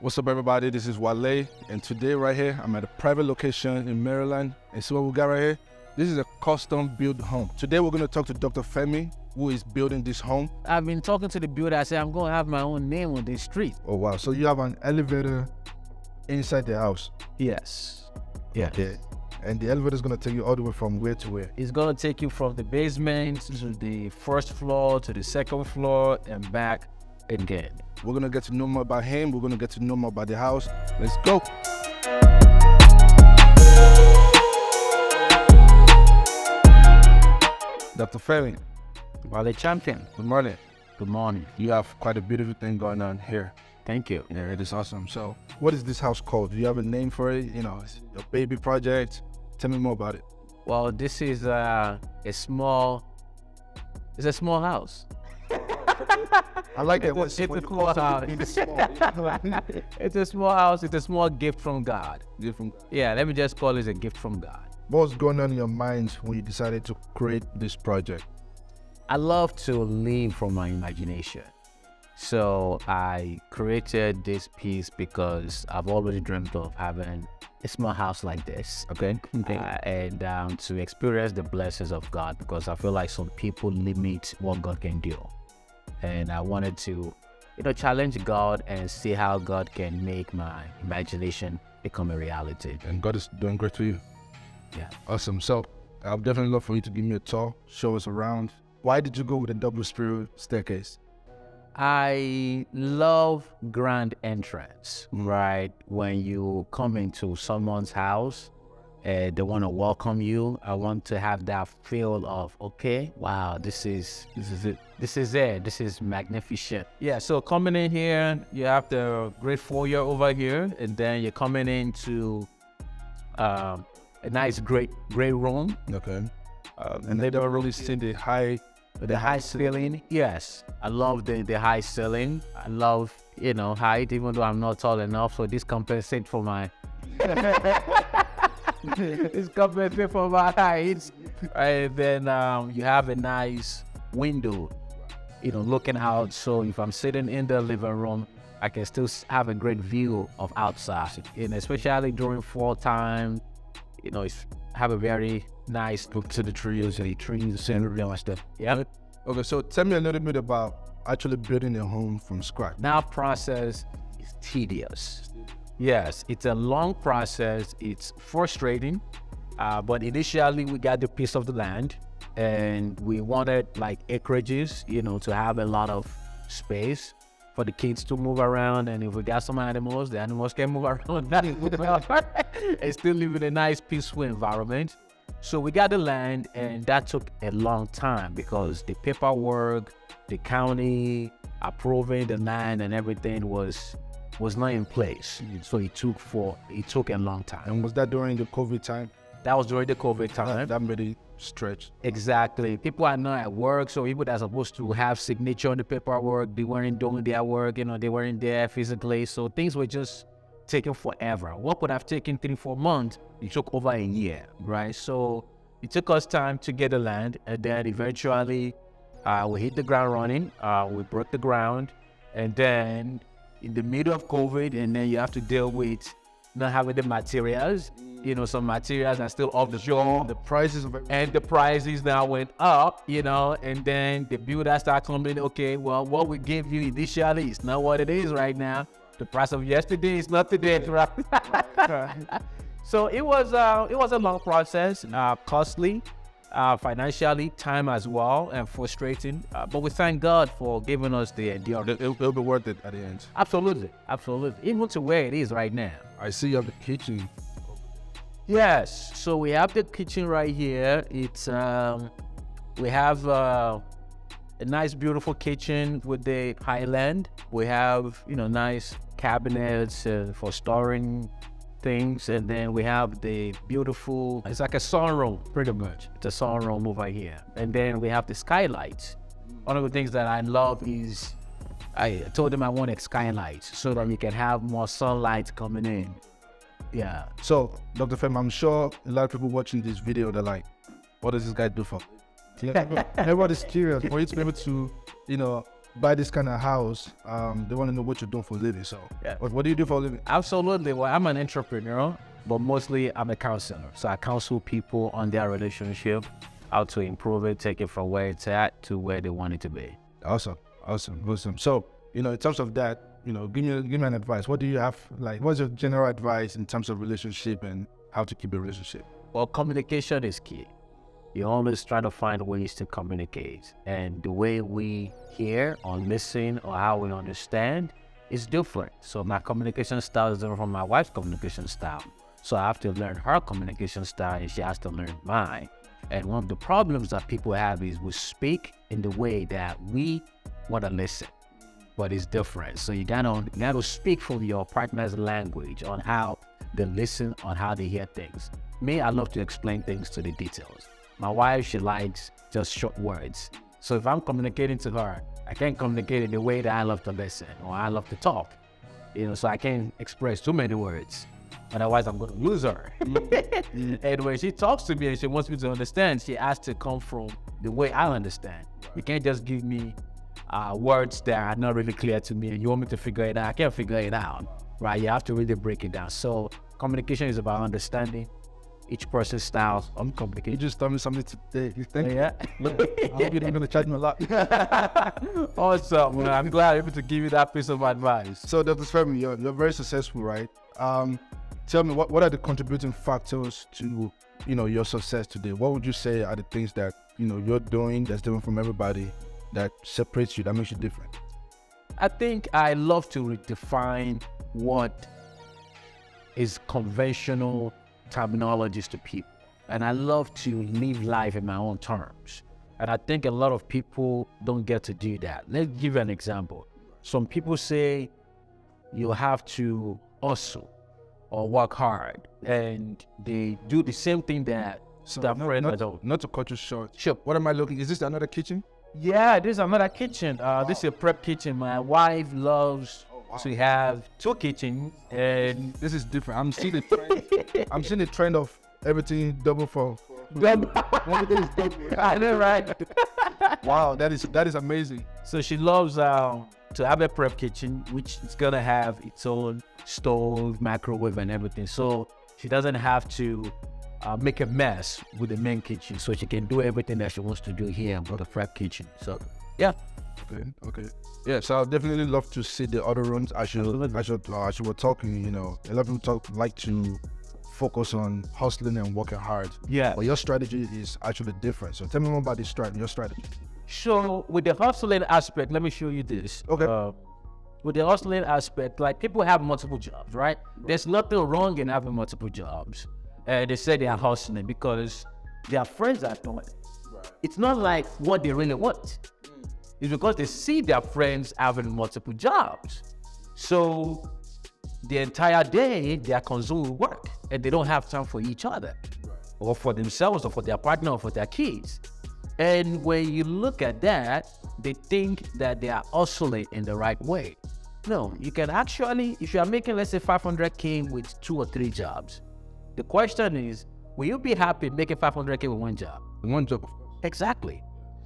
What's up, everybody? This is Wale, and today right here, I'm at a private location in Maryland. And see what we got right here? This is a custom-built home. Today, we're going to talk to Dr. Femi, who is building this home. I've been talking to the builder. I said, I'm going to have my own name on this street. Oh, wow. So you have an elevator inside the house? Yes. Yeah. Okay. And the elevator is going to take you all the way from where to where? It's going to take you from the basement to the first floor to the second floor and back again. We're going to get to know more about him. We're going to get to know more about the house. Let's go. Dr. Femi. Wale champion. Good morning. Good morning. You have quite a beautiful thing going on here. Thank you. Yeah, it is awesome. So what is this house called? Do you have a name for it? You know, it's your baby project. Tell me more about it. Well, this is a small house. I like that. It's a small house. It's a small house. It's a small gift from God. Yeah, let me just call it a gift from God. What was going on in your mind when you decided to create this project? I love to live from my imagination. So I created this piece because I've always dreamt of having a small house like this. Okay. And to experience the blessings of God, because I feel like some people limit what God can do. And I wanted to, challenge God and see how God can make my imagination become a reality. And God is doing great for you. Yeah. Awesome. So I'd definitely love for you to give me a tour, show us around. Why did you go with a double spiral staircase? I love grand entrance, right? When you come into someone's house, they want to welcome you. I want to have that feel of, okay, wow, this is it. This is magnificent. Yeah, so coming in here, you have the great foyer over here, and then you're coming into a nice great room. Okay. And they don't really see the high ceiling. Yes, I love the high ceiling. I love, height, even though I'm not tall enough. So this compensates for my height. And then you have a nice window, looking out. So if I'm sitting in the living room, I can still have a great view of outside. And especially during fall time, it's have a very nice look to the trees and the trees and stuff. Yeah. Okay, so tell me a little bit about actually building a home from scratch. That process is tedious. Yes, it's a long process. It's frustrating. But initially we got the piece of the land and we wanted like acreages, to have a lot of space for the kids to move around. And if we got some animals, the animals can move around and still live in a nice, peaceful environment. So we got the land, and that took a long time because the paperwork, the county approving the land and everything was not in place. So it took a long time. And was that during the COVID time? That was during the COVID time. That made it stretch. Exactly. People are not at work, so people that are supposed to have signature on the paperwork, they weren't doing their work, they weren't there physically. So things were just taking forever. What would have taken 3-4 months, it took over a year, right? So it took us time to get the land, and then eventually we hit the ground running. We broke the ground, and then in the middle of COVID, and then you have to deal with not having the materials. Some materials are still off the shore. The prices of everything. And the prices now went up, and then the builder started coming, okay, well, what we gave you initially is not what it is right now. The price of yesterday is not today, right? So it was a long process, costly, financially, time as well, and frustrating. But we thank God for giving us the endurance. It'll be worth it at the end. Absolutely. Even to where it is right now. I see you have the kitchen. Yes. So we have the kitchen right here. It's we have a nice, beautiful kitchen with the highland. We have nice cabinets for storing things, and then we have the beautiful, it's like a sunroom pretty much. It's a sunroom over here, and then we have the skylights. One of the things that I love is I told them I wanted skylights so that we can have more sunlight coming in. Yeah. So Dr. Fem, I'm sure a lot of people watching this video, they're like, what does this guy do for? Everybody's curious for you to be able to buy this kind of house, they want to know what you're doing for a living. So, Yeah. what do you do for a living? Absolutely. Well, I'm an entrepreneur, but mostly I'm a counselor. So I counsel people on their relationship, how to improve it, take it from where it's at to where they want it to be. Awesome. So, in terms of that, give me an advice. What do you have? Like, what's your general advice in terms of relationship and how to keep a relationship? Well, communication is key. You always try to find ways to communicate. And the way we hear or listen or how we understand is different. So my communication style is different from my wife's communication style. So I have to learn her communication style and she has to learn mine. And one of the problems that people have is we speak in the way that we want to listen, but it's different. So you gotta speak from your partner's language on how they listen, on how they hear things. Me, I love to explain things to the details. My wife, she likes just short words. So if I'm communicating to her, I can't communicate in the way that I love to listen or I love to talk. So I can't express too many words. Otherwise, I'm going to lose her. And when she talks to me and she wants me to understand, she has to come from the way I understand. You can't just give me words that are not really clear to me and you want me to figure it out. I can't figure it out, right? You have to really break it down. So communication is about understanding each person's styles of communication. You just told me something today. You think? Yeah. I hope you're not going to charge me a lot. Awesome. Well, I'm glad I'm able to give you that piece of advice. So, Dr. Femi, you're very successful, right? Tell me, what are the contributing factors to, your success today? What would you say are the things that, you're doing that's different from everybody, that separates you, that makes you different? I think I love to redefine what is conventional terminologies to people. And I love to live life in my own terms. And I think a lot of people don't get to do that. Let's give you an example. Some people say you have to hustle or work hard, and they do the same thing that their friends don't. Not to cut you short. Sure. What am I looking? Is this another kitchen? Yeah, this is another kitchen. This is a prep kitchen. My wife loves to have two kitchens, and This is different. I'm seeing the trend. I'm seeing the trend of everything double for. Everything is double. I know, right? Wow, that is amazing. So she loves to have a prep kitchen, which is gonna have its own stove, microwave, and everything. So she doesn't have to make a mess with the main kitchen. So she can do everything that she wants to do here with the prep kitchen. So yeah. Okay. Yeah, so I'd definitely love to see the other rooms. As you were talking, a lot of people like to focus on hustling and working hard. Yeah. But your strategy is actually different. So tell me more about your strategy. So with the hustling aspect, let me show you this. Okay. With the hustling aspect, like people have multiple jobs, right? There's nothing wrong in having multiple jobs. They say they are hustling because their friends are doing it. Right. It's not like what they really want. It's because they see their friends having multiple jobs. So the entire day they are consumed with work and they don't have time for each other, or for themselves, or for their partner, or for their kids. And when you look at that, they think that they are hustling in the right way. No, you can actually, if you are making, let's say, 500K with 2 or 3 jobs, the question is, will you be happy making 500K with one job? One job. Exactly.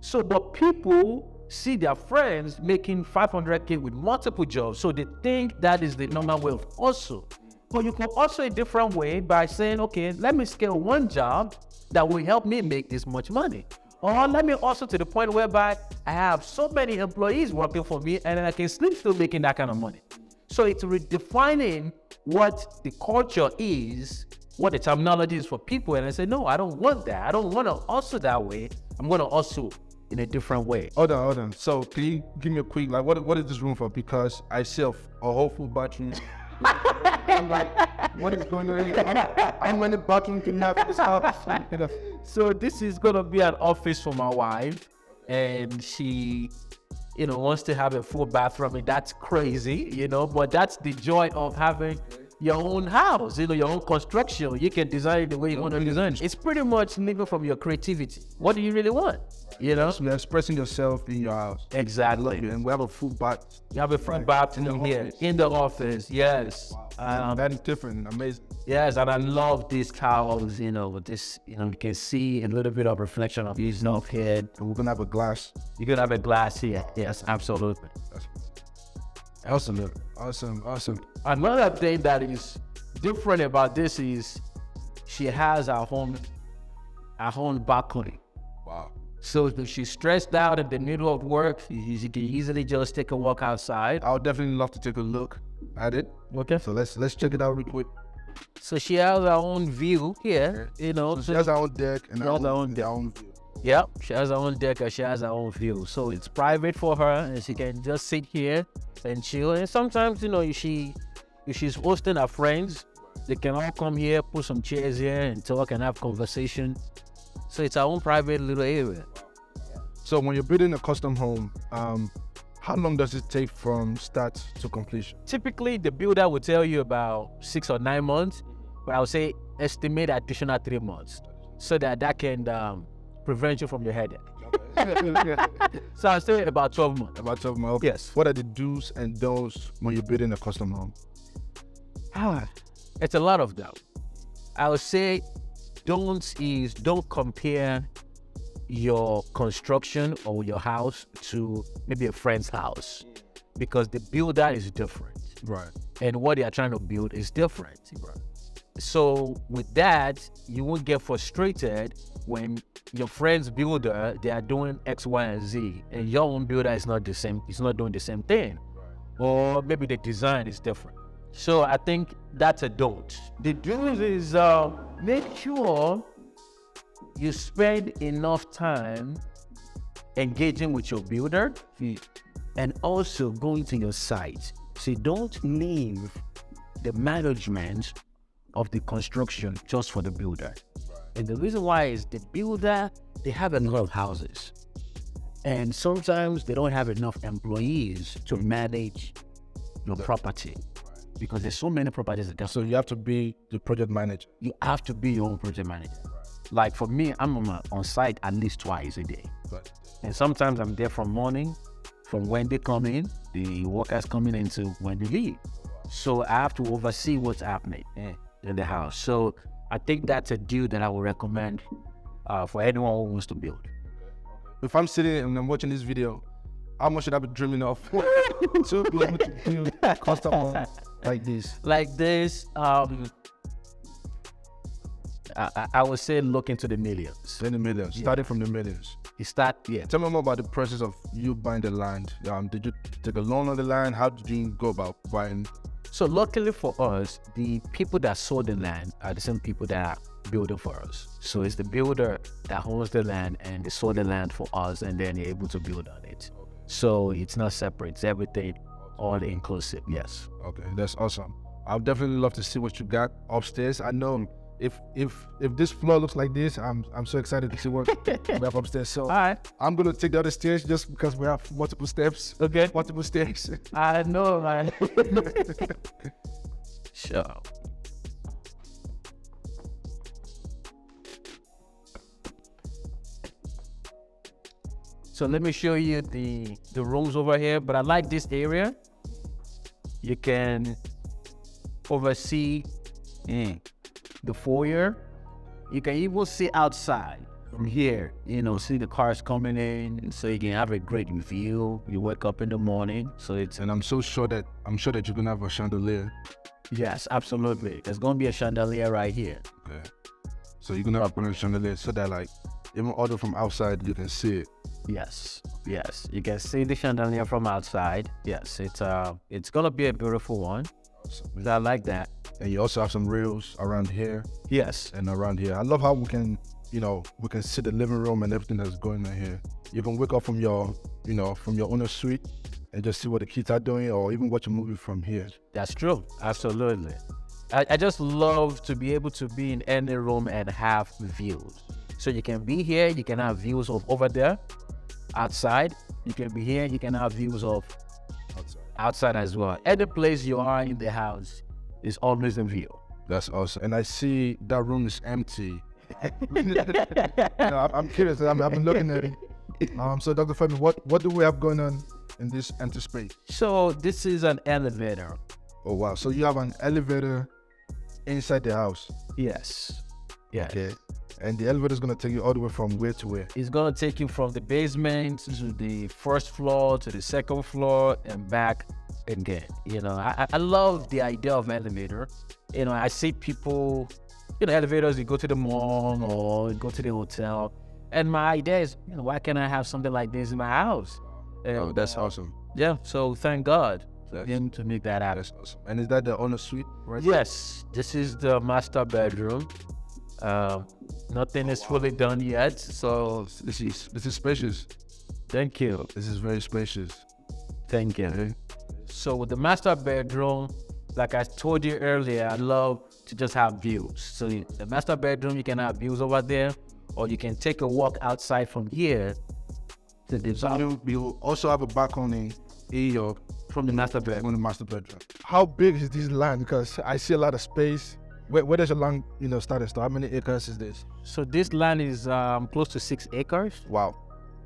So, but people see their friends making 500K with multiple jobs, so they think that is the normal way of hustle. But you can also a different way by saying, okay, let me scale one job that will help me make this much money. Or let me also to the point whereby I have so many employees working for me and then I can still making that kind of money. So it's redefining what the culture is, what the terminology is for people. And I say, no, I don't want that. I don't want to hustle that way. I'm going to hustle in a different way. Hold on. So can you give me a quick, like, what is this room for? Because I see a whole full bathroom. I'm like, what is going on here? I'm in the bathroom to have this house. So this is going to be an office for my wife, and she, wants to have a full bathroom. I mean, that's crazy, but that's the joy of having your own house, your own construction. You can design it the way you want to design it. It's pretty much living from your creativity. What do you really want? So you're expressing yourself in your house. Exactly. And we have a food bath. You have a front bathroom here in the office. Yes. That is different, amazing. Yes, and I love these towels, this, you can see a little bit of reflection of his nose here. And we're gonna have a glass. You're gonna have a glass here. Yes, absolutely. Awesome. Another thing that is different about this is she has her own balcony. Wow. So if she's stressed out in the middle of work, she can easily just take a walk outside. I would definitely love to take a look at it. Okay. So let's check it out real quick. So she has her own view here, So she has her own deck and her own view. Yeah, she has her own deck and she has her own view. So it's private for her and she can just sit here and chill. And sometimes, if she's hosting her friends, they can all come here, put some chairs here and talk and have conversation. So it's our own private little area. So when you're building a custom home, how long does it take from start to completion? Typically, the builder will tell you about 6 or 9 months, but I would say estimate additional 3 months so that can prevent you from your headache. So I'll say about 12 months. About 12 months. Yes. What are the do's and don'ts when you're building a custom home? It's a lot of them. I would say don'ts is don't compare your construction or your house to maybe a friend's house because the builder is different. Right. And what they are trying to build is different. Right. So with that, you won't get frustrated when your friend's builder, they are doing X, Y, and Z, and your own builder is not the same, it's not doing the same thing. Right. Or maybe the design is different. So I think that's a don't. The do's is make sure you spend enough time engaging with your builder and also going to your site. So don't leave the management of the construction just for the builder. And the reason why is the builder, they have a lot of houses. And sometimes they don't have enough employees to manage your property because there's so many properties. So you have to be the project manager. You have to be your own project manager. Like for me, I'm on site at least twice a day. Right. And sometimes I'm there from morning, from when they come in, the workers coming in to when they leave. So I have to oversee what's happening in the house. So I think that's a deal that I would recommend for anyone who wants to build. If I'm sitting and I'm watching this video, how much should I be dreaming of to be able to build a custom home like this? Like this, I would say look into the millions. In the millions, starting from the millions. Tell me more about the process of you buying the land. Did you take a loan on the land? How did you go about buying? So luckily for us, the people that sold the land are the same people that are building for us. So it's the builder that owns the land and they sold the land for us and then they're able to build on it. So it's not separate, it's everything all inclusive, yes. Okay, that's awesome. I'd definitely love to see what you got upstairs. I know if this floor looks like this, I'm so excited to see what we have upstairs. So all right. I'm gonna take the other stairs just because we have multiple steps. Okay. Multiple stairs. I know, man. Sure. So let me show you the rooms over here, but I like this area. You can oversee the foyer. You can even see outside from here, see the cars coming in, so you can have a great view. You wake up in the morning, so it's... And I'm sure that you're gonna have a chandelier. Yes, absolutely. There's gonna be a chandelier right here. Okay. So you're gonna have a chandelier so that like, even although from outside, you can see it. Yes, you can see the chandelier from outside. Yes, it's gonna be a beautiful one. Awesome. I like that. And you also have some rails around here. Yes. And around here. I love how we can see the living room and everything that's going on here. You can wake up from your owner's suite and just see what the kids are doing or even watch a movie from here. That's true. Absolutely. I just love to be able to be in any room and have views. So you can be here, you can have views of over there, outside. You can be here, you can have views of outside as well. Any place you are in the house, is always in view. That's awesome. And I see that room is empty. No, I'm curious. I've been looking at it. So Dr. Femi, what do we have going on in this empty space? So this is an elevator. Oh wow! So you have an elevator inside the house. Yes. Yes. Okay. And the elevator is gonna take you all the way from where to where? It's gonna take you from the basement to the first floor to the second floor and back again. You know, I love the idea of elevator. You know, I see people, you know, elevators, you go to the mall or you go to the hotel. And my idea is, you know, why can't I have something like this in my house? Oh, that's awesome. Yeah, so thank God for him to make that happen. That's awesome. And is that the owner suite, right? Yes, this is the master bedroom. Nothing is fully done yet, so This is spacious. thank you. This is very spacious. Thank you. So with the master bedroom, like I told you earlier, I love to just have views. So the master bedroom, you can have views over there, or you can take a walk outside from here to the You also have a balcony from the master bedroom. on the master bedroom. How big is this land? Because I see a lot of space. Where does your land, start and stop? How many acres is this? So this land is close to 6 acres, Wow.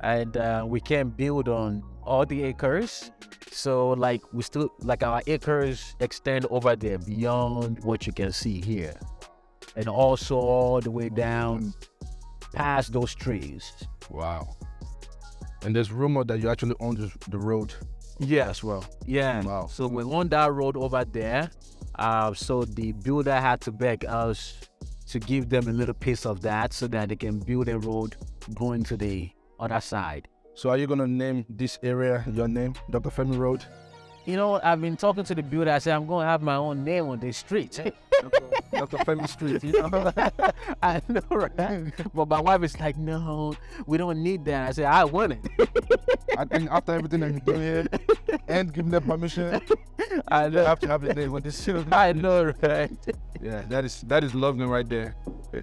and we can build on all the acres. So like our acres extend over there beyond what you can see here, and also all the way down past those trees. Wow. And there's rumor that you actually own the road. Yeah, as well. Yeah. Wow. So we're on that road over there. So the builder had to beg us to give them a little piece of that so that they can build a road going to the other side. So are you gonna name this area your name, Dr. Femi Road? You know, I've been talking to the builder. I said, I'm going to have my own name on this street. Dr. Femi Street, I know, right? But my wife is like, no, we don't need that. I said, I want it. I think after everything that you do here and giving them permission, I you know. have to have the name on this show. I know, right? Yeah, that is lovely right there.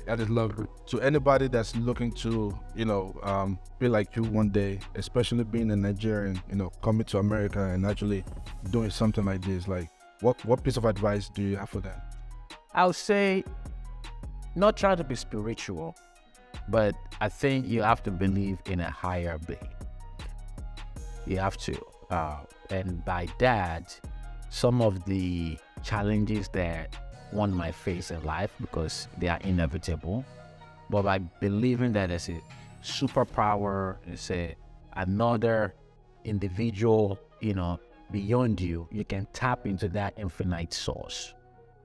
That is lovely. To anybody that's looking to, be like you one day, especially being a Nigerian, coming to America and actually doing something like this, like what piece of advice do you have for them? I would say, not trying to be spiritual, but I think you have to believe in a higher being. You have to. And by that, some of the challenges that one might face in life, because they are inevitable, but by believing that there's a superpower, it's another individual, beyond you, you can tap into that infinite source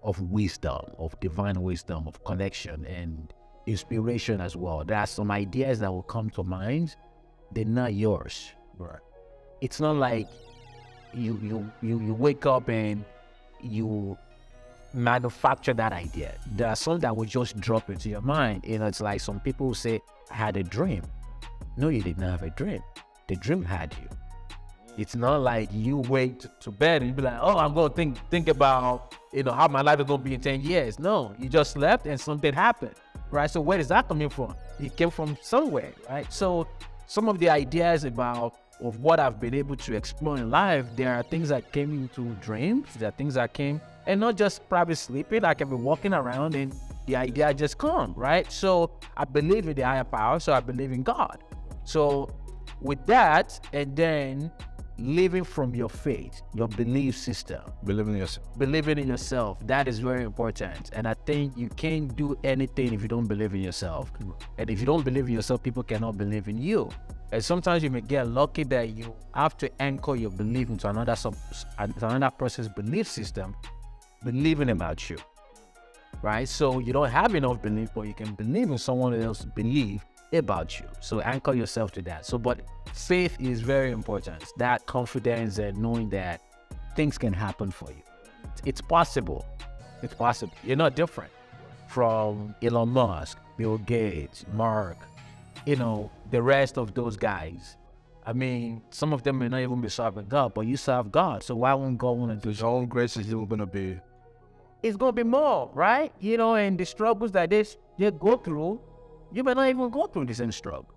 of wisdom, of divine wisdom, of connection and inspiration as well. There are some ideas that will come to mind. They're not yours. Right. It's not like you wake up and you manufacture that idea. There are some that will just drop into your mind. It's like some people who say, I had a dream. No, you did not have a dream. The dream had you. It's not like you wait to bed and you be like, oh, I'm going to think about, how my life is going to be in 10 years. No, you just slept and something happened, right? So where is that coming from? It came from somewhere, right? So some of the ideas of what I've been able to explore in life, there are things that came into dreams, there are things that came, and not just probably sleeping. I can be walking around and the idea just come, right? So I believe in the higher power, so I believe in God. So with that, and then living from your faith, your belief system. Believing in yourself. Believing in yourself, that is very important. And I think you can't do anything if you don't believe in yourself. And if you don't believe in yourself, people cannot believe in you. And sometimes you may get lucky that you have to anchor your belief into another person's belief system, believing about you, right? So you don't have enough belief, but you can believe in someone else's belief about you. So anchor yourself to that. But faith is very important. That confidence and knowing that things can happen for you. It's possible. It's possible. You're not different from Elon Musk, Bill Gates, Mark, the rest of those guys. I mean, some of them may not even be serving God, but you serve God. So why won't God want to do His own grace is still going to be. It's going to be more, right? And the struggles that they go through, you may not even go through the same struggle,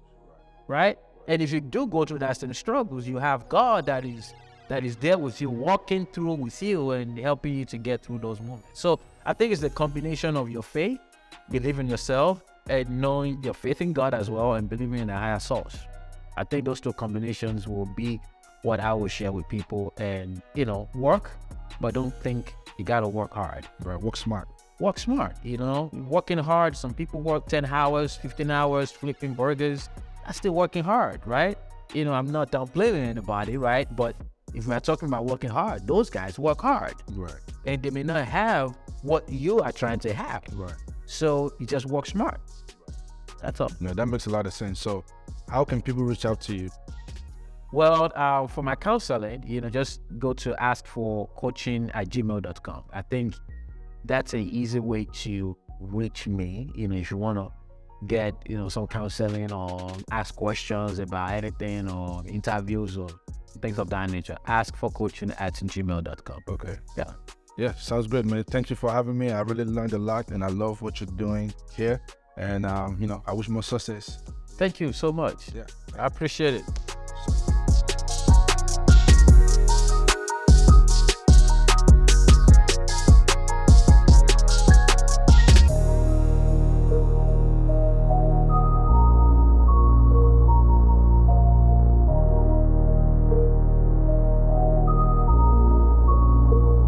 right? And if you do go through that same struggles, you have God that is that is there with you, walking through with you and helping you to get through those moments. So I think it's the combination of your faith, believing in yourself, and knowing your faith in God as well, and believing in a higher source. I think those two combinations will be what I will share with people. And, work, but don't think you got to work hard. Right. Work smart. Work smart, working hard. Some people work 10 hours, 15 hours, flipping burgers. That's still working hard, right? I'm not downplaying anybody, right? But if we're talking about working hard, those guys work hard. Right. And they may not have what you are trying to have. Right. So you just work smart. That's all. No, that makes a lot of sense. So how can people reach out to you? Well, for my counseling, just go to askforcoaching@gmail.com. I think that's an easy way to reach me. If you want to get, some counseling or ask questions about anything or interviews or things of that nature, askforcoaching@gmail.com. Okay. Yeah. Yeah, sounds good, man. Thank you for having me. I really learned a lot, and I love what you're doing here. And, I wish more success. Thank you so much. Yeah. I appreciate it.